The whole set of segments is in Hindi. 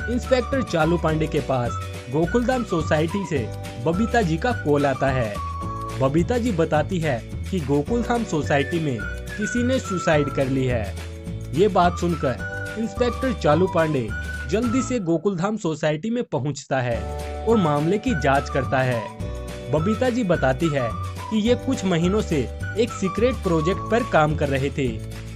इंस्पेक्टर चालू पांडे के पास गोकुलधाम सोसाइटी से बबीता जी का कॉल आता है। बबीता जी बताती है कि गोकुलधाम सोसाइटी में किसी ने सुसाइड कर ली है। ये बात सुनकर इंस्पेक्टर चालू पांडे जल्दी से गोकुलधाम सोसाइटी में पहुंचता है और मामले की जांच करता है। बबीता जी बताती है कि ये कुछ महीनों से एक सीक्रेट प्रोजेक्ट पर काम कर रहे थे।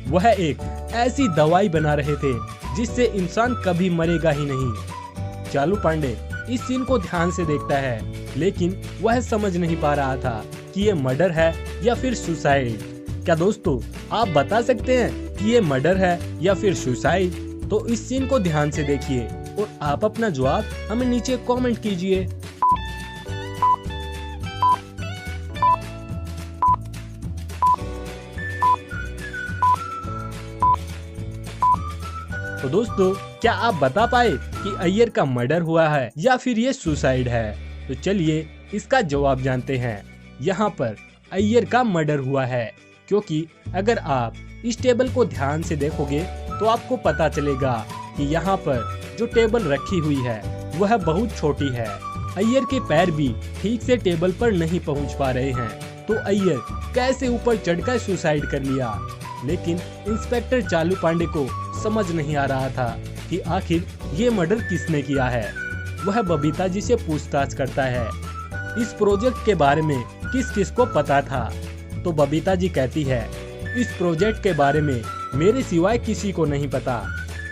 वह एक ऐसी दवाई बना रहे थे जिससे इंसान कभी मरेगा ही नहीं। चालू पांडे इस सीन को ध्यान से देखता है, लेकिन वह समझ नहीं पा रहा था कि ये मर्डर है या फिर सुसाइड। क्या दोस्तों आप बता सकते हैं कि ये मर्डर है या फिर सुसाइड? तो इस सीन को ध्यान से देखिए और आप अपना जवाब हमें नीचे कमेंट कीजिए। तो दोस्तों क्या आप बता पाए कि अय्यर का मर्डर हुआ है या फिर ये सुसाइड है? तो चलिए इसका जवाब जानते हैं। यहाँ पर अय्यर का मर्डर हुआ है, क्योंकि अगर आप इस टेबल को ध्यान से देखोगे तो आपको पता चलेगा कि यहाँ पर जो टेबल रखी हुई है वह बहुत छोटी है। अय्यर के पैर भी ठीक से टेबल पर नहीं पहुँच पा रहे हैं, तो अय्यर कैसे ऊपर चढ़कर सुसाइड कर लिया? लेकिन इंस्पेक्टर चालू पांडे को समझ नहीं आ रहा था कि आखिर ये मर्डर किसने किया है। वह बबीता जी से पूछताछ करता है इस प्रोजेक्ट के बारे में किस किस को पता था। तो बबीता जी कहती है इस प्रोजेक्ट के बारे में मेरे सिवाय किसी को नहीं पता।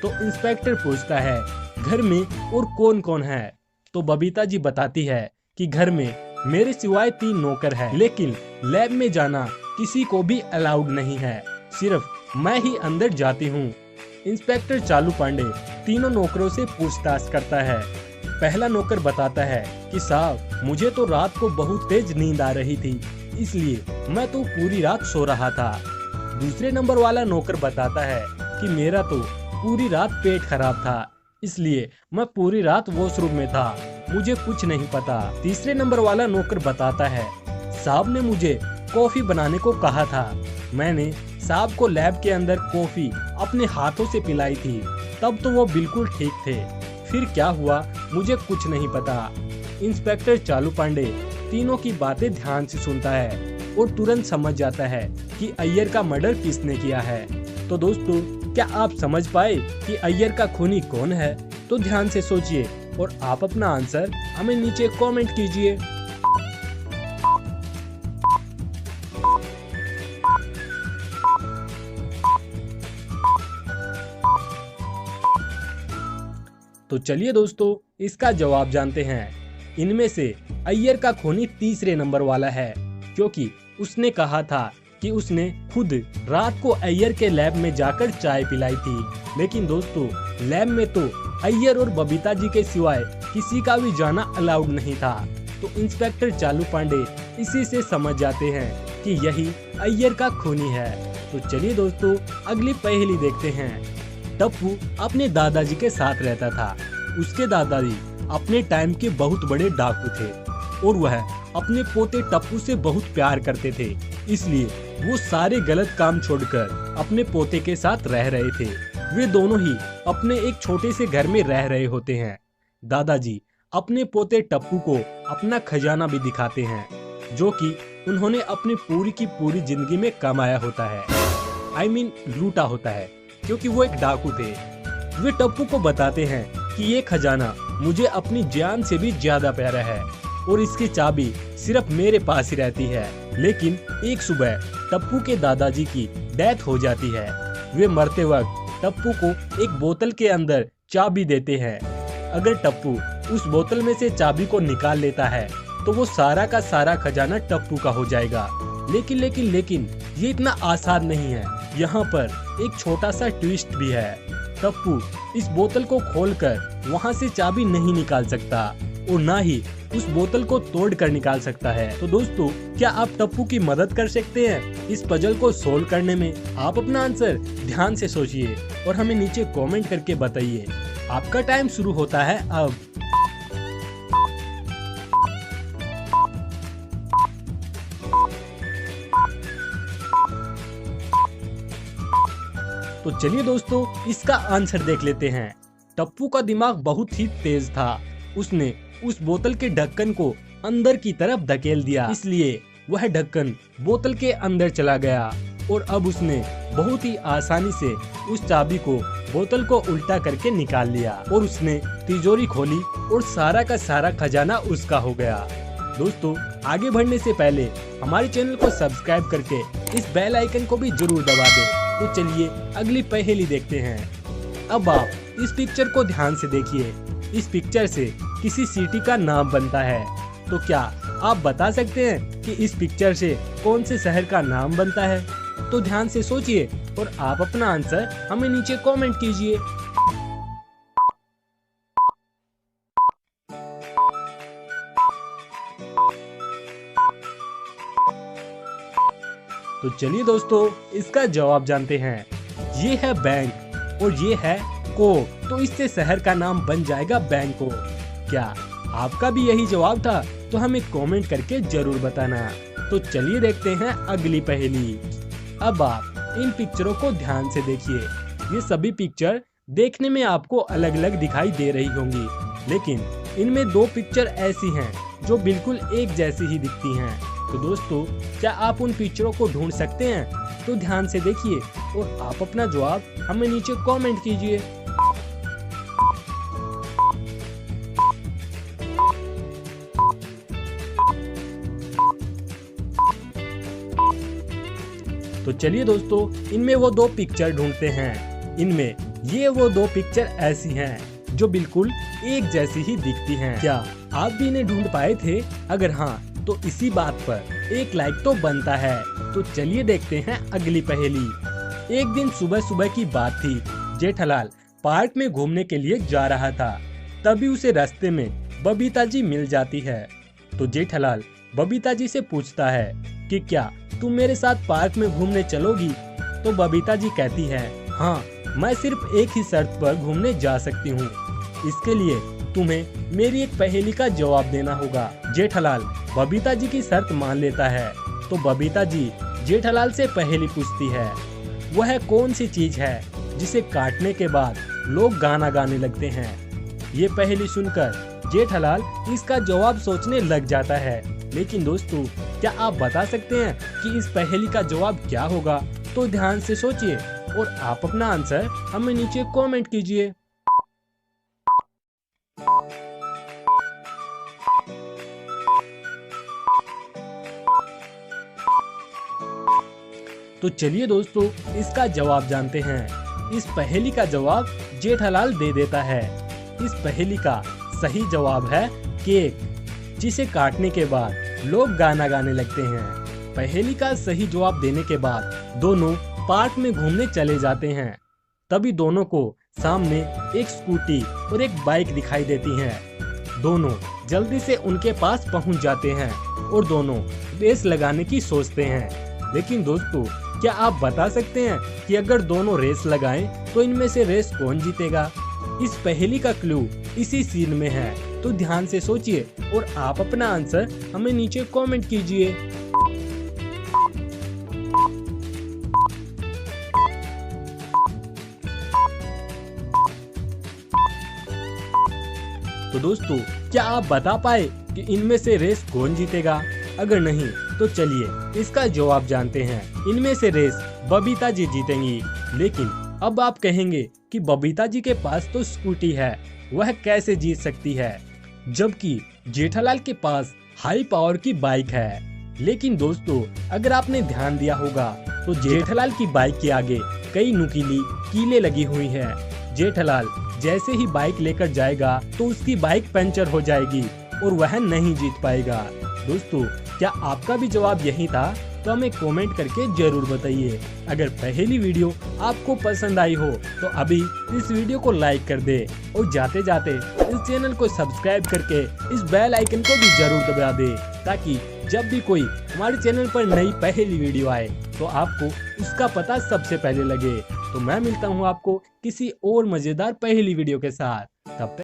तो इंस्पेक्टर पूछता है घर में और कौन कौन है? तो बबीता जी बताती है कि घर में मेरे सिवाय 3 नौकर हैं, लेकिन लैब में जाना किसी को भी अलाउड नहीं है, सिर्फ मैं ही अंदर जाती हूँ। इंस्पेक्टर चालू पांडे तीनों नौकरों से पूछताछ करता है। पहला नौकर बताता है कि साहब मुझे तो रात को बहुत तेज नींद आ रही थी, इसलिए मैं तो पूरी रात सो रहा था। दूसरे नंबर वाला नौकर बताता है कि मेरा तो पूरी रात पेट खराब था, इसलिए मैं पूरी रात वॉशरूम में था, मुझे कुछ नहीं पता। तीसरे नंबर वाला नौकर बताता है साहब ने मुझे कॉफी बनाने को कहा था, मैंने साहब को लैब के अंदर कॉफी अपने हाथों से पिलाई थी, तब तो वो बिल्कुल ठीक थे, फिर क्या हुआ मुझे कुछ नहीं पता। इंस्पेक्टर चालू पांडे तीनों की बातें ध्यान से सुनता है और तुरंत समझ जाता है कि अय्यर का मर्डर किसने किया है। तो दोस्तों क्या आप समझ पाए कि अय्यर का खूनी कौन है? तो ध्यान से सोचिए और आप अपना आंसर हमें नीचे कमेंट कीजिए। तो चलिए दोस्तों इसका जवाब जानते हैं। इनमें से अय्यर का खूनी तीसरे नंबर वाला है, क्योंकि उसने कहा था कि उसने खुद रात को अय्यर के लैब में जाकर चाय पिलाई थी। लेकिन दोस्तों लैब में तो अय्यर और बबीता जी के सिवाय किसी का भी जाना अलाउड नहीं था। तो इंस्पेक्टर चालू पांडे इसी से समझ जाते हैं कि यही अय्यर का खूनी है। तो चलिए दोस्तों अगली पहेली देखते हैं। टप्पू अपने दादाजी के साथ रहता था। उसके दादाजी अपने टाइम के बहुत बड़े डाकू थे और वह अपने पोते टप्पू से बहुत प्यार करते थे, इसलिए वो सारे गलत काम छोड़कर अपने पोते के साथ रह रहे थे। वे दोनों ही अपने एक छोटे से घर में रह रहे होते हैं। दादाजी अपने पोते टप्पू को अपना खजाना भी दिखाते हैं, जो कि उन्होंने अपनी पूरी की पूरी जिंदगी में कमाया होता है। लूटा होता है, क्योंकि वो एक डाकू थे। वे टप्पू को बताते हैं कि ये खजाना मुझे अपनी जान से भी ज्यादा प्यारा है और इसकी चाबी सिर्फ मेरे पास ही रहती है। लेकिन एक सुबह टप्पू के दादाजी की डेथ हो जाती है। वे मरते वक्त टप्पू को एक बोतल के अंदर चाबी देते हैं। अगर टप्पू उस बोतल में से चाबी को निकाल लेता है तो वो सारा का सारा खजाना टप्पू का हो जाएगा। लेकिन ये इतना आसान नहीं है। यहाँ पर एक छोटा सा ट्विस्ट भी है। टप्पू इस बोतल को खोलकर वहाँ से चाबी नहीं निकाल सकता और ना ही उस बोतल को तोड़ कर निकाल सकता है। तो दोस्तों क्या आप टप्पू की मदद कर सकते हैं इस पजल को सोल्व करने में? आप अपना आंसर ध्यान से सोचिए और हमें नीचे कमेंट करके बताइए। आपका टाइम शुरू होता है अब। तो चलिए दोस्तों इसका आंसर देख लेते हैं। टप्पू का दिमाग बहुत ही तेज था। उसने उस बोतल के ढक्कन को अंदर की तरफ धकेल दिया, इसलिए वह ढक्कन बोतल के अंदर चला गया और अब उसने बहुत ही आसानी से उस चाबी को बोतल को उल्टा करके निकाल लिया और उसने तिजोरी खोली और सारा का सारा खजाना उसका हो गया। दोस्तों, आगे बढ़ने से पहले हमारे चैनल को सब्सक्राइब करके इस बेल आइकन को भी जरूर दबा दें। तो चलिए अगली पहेली देखते हैं। अब आप इस पिक्चर को ध्यान से देखिए। इस पिक्चर से किसी सिटी का नाम बनता है। तो क्या आप बता सकते हैं कि इस पिक्चर से कौन से शहर का नाम बनता है? तो ध्यान से सोचिए और आप अपना आंसर हमें नीचे कमेंट कीजिए। तो चलिए दोस्तों, इसका जवाब जानते हैं। ये है बैंक और ये है कोक। तो इससे शहर का नाम बन जाएगा बैंकॉक। क्या आपका भी यही जवाब था? तो हमें कमेंट करके जरूर बताना। तो चलिए देखते हैं अगली पहेली। अब आप इन पिक्चरों को ध्यान से देखिए। ये सभी पिक्चर देखने में आपको अलग अलग दिखाई दे रही होंगी, लेकिन इनमें दो पिक्चर ऐसी हैं जो बिल्कुल एक जैसी ही दिखती हैं। तो दोस्तों, क्या आप उन पिक्चरों को ढूंढ सकते हैं? तो ध्यान से देखिए और आप अपना जवाब हमें नीचे कमेंट कीजिए। तो चलिए दोस्तों, इनमें वो दो पिक्चर ढूंढते हैं। इनमें ये वो दो पिक्चर ऐसी हैं जो बिल्कुल एक जैसी ही दिखती हैं। क्या आप भी इन्हें ढूंढ पाए थे? अगर हाँ, तो इसी बात पर एक लाइक तो बनता है। तो चलिए देखते हैं अगली पहेली। एक दिन सुबह सुबह की बात थी। जेठालाल पार्क में घूमने के लिए जा रहा था। तभी उसे रास्ते में बबीता जी मिल जाती है। तो जेठालाल बबीता जी से पूछता है कि क्या तुम मेरे साथ पार्क में घूमने चलोगी? तो बबीता जी कहती है, हाँ, मैं सिर्फ एक ही शर्त पर घूमने जा सकती हूँ। इसके लिए तुम्हें मेरी एक पहेली का जवाब देना होगा। जेठालाल बबीता जी की शर्त मान लेता है। तो बबीता जी जेठालाल से पहेली पूछती है, वह कौन सी चीज है जिसे काटने के बाद लोग गाना गाने लगते हैं? ये पहेली सुनकर जेठालाल इसका जवाब सोचने लग जाता है। लेकिन दोस्तों, क्या आप बता सकते हैं कि इस पहेली का जवाब क्या होगा? तो ध्यान से सोचिए और आप अपना आंसर हमें नीचे कमेंट कीजिए। तो चलिए दोस्तों, इसका जवाब जानते हैं। इस पहेली का जवाब जेठालाल दे देता है। इस पहेली का सही जवाब है केक, जिसे काटने के बाद लोग गाना गाने लगते हैं। पहेली का सही जवाब देने के बाद दोनों पार्क में घूमने चले जाते हैं। तभी दोनों को सामने एक स्कूटी और एक बाइक दिखाई देती हैं। दोनों जल्दी से उनके पास पहुंच जाते हैं और दोनों रेस लगाने की सोचते हैं। लेकिन दोस्तों, क्या आप बता सकते हैं कि अगर दोनों रेस लगाएं तो इनमें से रेस कौन जीतेगा? इस पहेली का क्लू इसी सीन में है। तो ध्यान से सोचिए और आप अपना आंसर हमें नीचे कमेंट कीजिए। तो दोस्तों, क्या आप बता पाए कि इनमें से रेस कौन जीतेगा? अगर नहीं, तो चलिए इसका जवाब जानते हैं। इनमें से रेस बबीता जी जीतेंगी। लेकिन अब आप कहेंगे कि बबीता जी के पास तो स्कूटी है, वह कैसे जीत सकती है, जबकि जेठालाल के पास हाई पावर की बाइक है। लेकिन दोस्तों, अगर आपने ध्यान दिया होगा तो जेठालाल की बाइक के आगे कई नुकीली कीलें लगी हुई हैं। जेठालाल जैसे ही बाइक लेकर जाएगा तो उसकी बाइक पंचर हो जाएगी और वह नहीं जीत पाएगा। दोस्तों, क्या आपका भी जवाब यही था? तो हमें कमेंट करके जरूर बताइए। अगर पहली वीडियो आपको पसंद आई हो तो अभी इस वीडियो को लाइक कर दे और जाते जाते इस चैनल को सब्सक्राइब करके इस बेल आइकन को भी जरूर दबा दे, ताकि जब भी कोई हमारे चैनल पर नई पहली वीडियो आए तो आपको उसका पता सबसे पहले लगे। तो मैं मिलता हूँ आपको किसी और मजेदार पहली वीडियो के साथ। तब तक